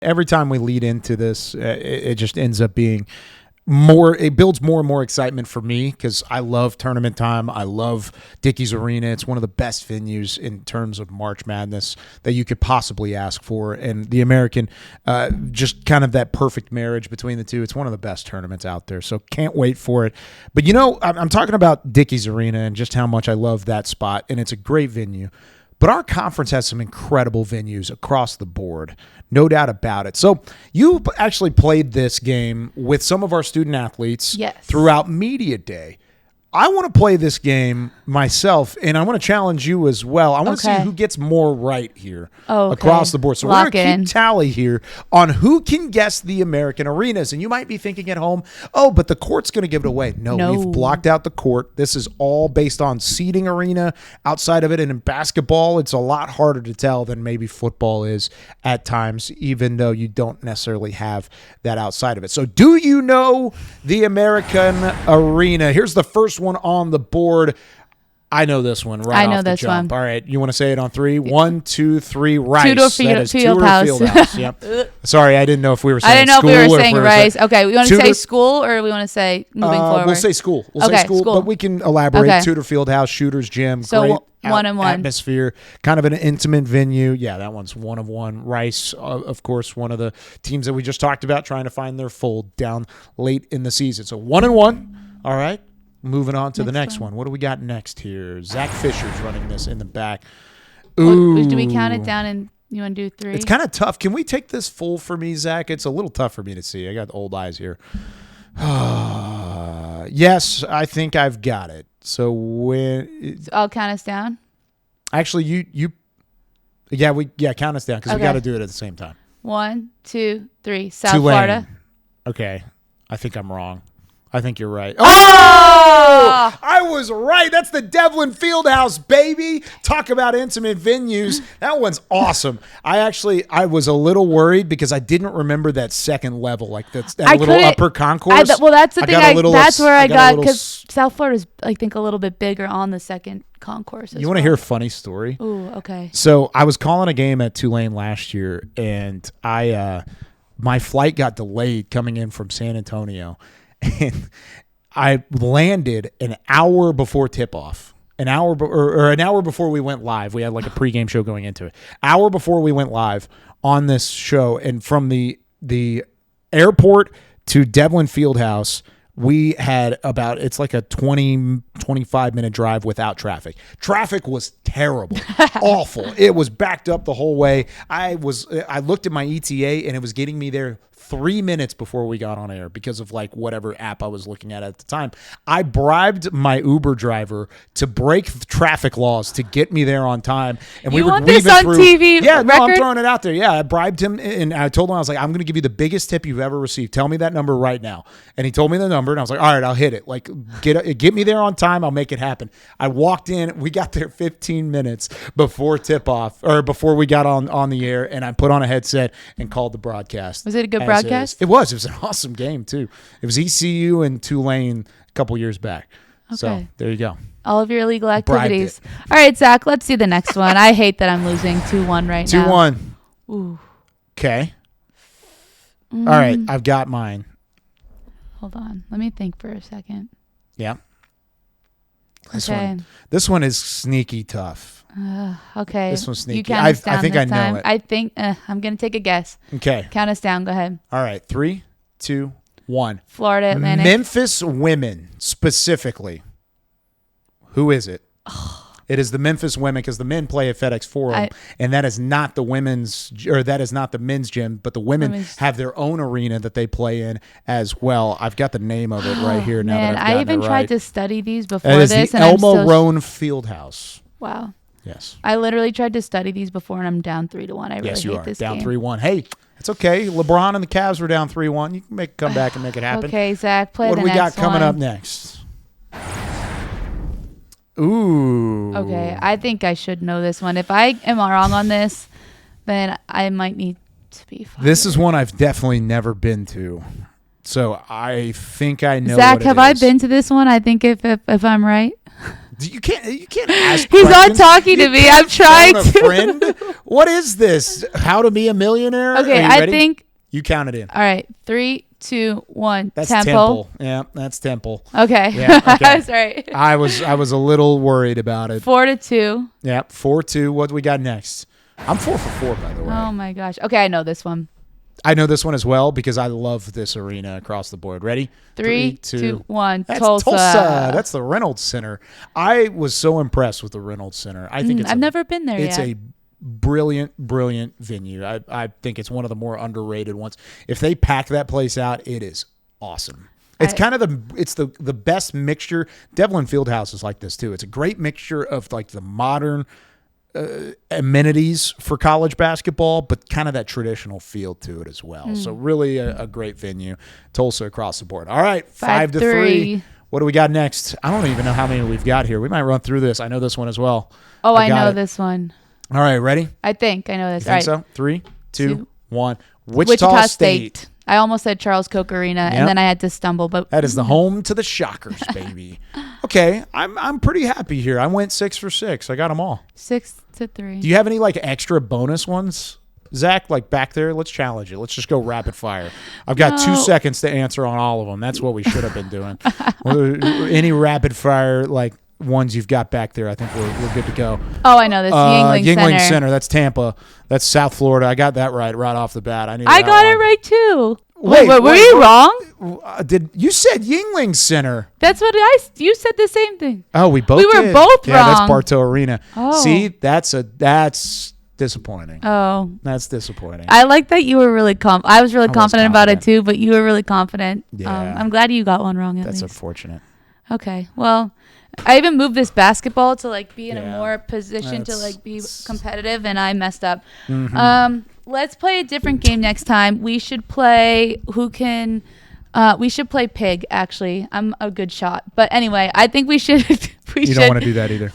every time we lead into this, it just ends up being more. It builds more and more excitement for me because I love tournament time. I love Dickies Arena. It's one of the best venues in terms of March Madness that you could possibly ask for. And the American, just kind of that perfect marriage between the two. It's one of the best tournaments out there. So can't wait for it. But, I'm talking about Dickies Arena and just how much I love that spot. And it's a great venue. But our conference has some incredible venues across the board, no doubt about it. So you actually played this game with some of our student athletes throughout Media Day. I want to play this game myself, and I want to challenge you as well. I want to see who gets more right here across the board. So we're going to keep tally here on who can guess the American arenas. And you might be thinking at home, but the court's going to give it away. No, we've blocked out the court. This is all based on seating arena outside of it. And in basketball, it's a lot harder to tell than maybe football is at times, even though you don't necessarily have that outside of it. So do you know the American arena? Here's the first one on the board. I know this one right off the jump. All right, you want to say it on 3? 1, 2, 3. Rice. Tudor Fieldhouse. Yep. Sorry, I didn't know if we were saying. I didn't know school if we were saying Rice. Okay, we want to say school or we want to say moving forward. We'll say school. We'll say school, but we can elaborate. Okay. Tudor Fieldhouse, Shooters Gym. So great 1-1 atmosphere, kind of an intimate venue. Yeah, that one's 1-1. Rice, of course, one of the teams that we just talked about, trying to find their fold down late in the season. So 1-1. All right. Moving on to the next one. What do we got next here? Zach Fisher's running this in the back. Ooh. Do we count it down and you want to do 3? It's kind of tough. Can we take this full for me, Zach? It's a little tough for me to see. I got old eyes here. Yes, I think I've got it. So I'll count us down? Actually, you count us down because we got to do it at the same time. 1, 2, 3. South Tulane. Florida. Okay. I think I'm wrong. I think you're right. Oh! I was right. That's the Devlin Fieldhouse, baby. Talk about intimate venues. That one's awesome. I was a little worried because I didn't remember that second level, like that little upper concourse. That's the thing. That's where I got, because South Florida is, I think, a little bit bigger on the second concourse. You want to hear a funny story? Ooh, okay. So I was calling a game at Tulane last year, and my flight got delayed coming in from San Antonio. And I landed an hour before tip-off, an hour before we went live. We had like a pregame show going into it. Hour before we went live on this show, and from the airport to Devlin Fieldhouse, we had it's like a 25 minute drive without traffic. Traffic was terrible, awful. It was backed up the whole way. I looked at my ETA and it was getting me there 3 minutes before we got on air because of like whatever app I was looking at the time. I bribed my Uber driver to break traffic laws to get me there on time. And we were want this on TV? Yeah, record? No, I'm throwing it out there. Yeah, I bribed him and I told him, I was like, I'm going to give you the biggest tip you've ever received. Tell me that number right now. And he told me the number and I was like, all right, I'll hit it. Like get me there on time. I'll make it happen. I walked in. We got there 15 minutes before tip off or before we got on the air, and I put on a headset and called the broadcast. Was it a good broadcast? It was. It was an awesome game too. It was ECU and Tulane a couple years back. Okay. So there you go. All of your illegal activities. All right, Zach, let's see the next one. I hate that I'm losing 2-1 right now. 2-1. Ooh. Okay. All right, I've got mine. Hold on. Let me think for a second. Yeah. This one is sneaky tough. Okay. This one's sneaky. You count us down I think this I know time. it. I think I'm going to take a guess. Okay. Count us down. Go ahead. All right. 3, 2, 1. Florida Atlantic. Memphis women specifically. Who is it? It is the Memphis women because the men play at FedEx Forum, and that is not the men's gym, but the women have their own arena that they play in as well. I've got the name of it right here now. Man, that I've gotten I even it tried right. to study these before It is this. the and Elmo Roan Fieldhouse. Wow. Yes. I literally tried to study these before, and I'm down 3-1. I really hate this down game. 3-1. Hey, it's okay. LeBron and the Cavs were down 3-1. You can come back and make it happen. Okay, Zach, play what the do we next got coming one. up next? Ooh. Okay, I think I should know this one. If I am wrong on this, then I might need to be fired. This is one I've definitely never been to. So I think I know Zach, what it have is. I been to this one? I think if I'm right. You can't ask. He's not questions. talking to You me. can't I'm trying phone a to. friend. What is this? How to Be a Millionaire? Okay, Are you I ready? think. You count it in. All right, 3, 2, 1. That's Temple. Yeah, that's Temple. Okay. Yeah, okay. That's right. I was a little worried about it. 4-2. Yeah, 4-2. What do we got next? I'm 4 for 4, by the way. Oh my gosh. Okay, I know this one. I know this one as well because I love this arena across the board. Ready? 3, 2, 1. That's Tulsa. That's the Reynolds Center. I was so impressed with the Reynolds Center. I think I've never been there it's yet. a brilliant venue. I think it's one of the more underrated ones. If they pack that place out, it is awesome. It's kind of the best mixture. Devlin Fieldhouse is like this too. It's a great mixture of like the modern amenities for college basketball, but kind of that traditional feel to it as well. So really a great venue. Tulsa across the board. All right, 5-3. What do we got next? I don't even know how many we've got here. We might run through this. I know this one as well. Oh, I got know it. this one. All right, ready? I think I know this. You think All right. so? 3, 2, 2, 1. Wichita State. I almost said Charles Koch Arena, Yep. and then I had to stumble. But That is the home to the Shockers, baby. Okay, I'm pretty happy here. I went 6 for 6. I got them all. 6-3. Do you have any like extra bonus ones, Zach? Like back there? Let's challenge it. Let's just go rapid fire. I've got 2 seconds to answer on all of them. That's what we should have been doing. Any rapid fire like ones you've got back there, I think we're good to go. Oh, I know this. Yingling Center. That's Tampa. That's South Florida. I got that right off the bat. I got it right too. Wait, were you wrong? Did you said Yingling Center? That's what you said the same thing. Oh, we both. We were did. both Yeah, that's wrong. Bartow Arena. Oh. See, that's disappointing. Oh, That's disappointing. I like that you were really I was really was confident about it confident. too, but you were really confident. Yeah. I'm glad you got one wrong at That's least. unfortunate. Okay. Well, I even moved this basketball to like be in a Yeah. more position to That's- like be competitive, and I messed up. Mm-hmm. Let's play a different game next time. We should play we should play pig. Actually, I'm a good shot, but anyway, I think we should. You don't want to do that either.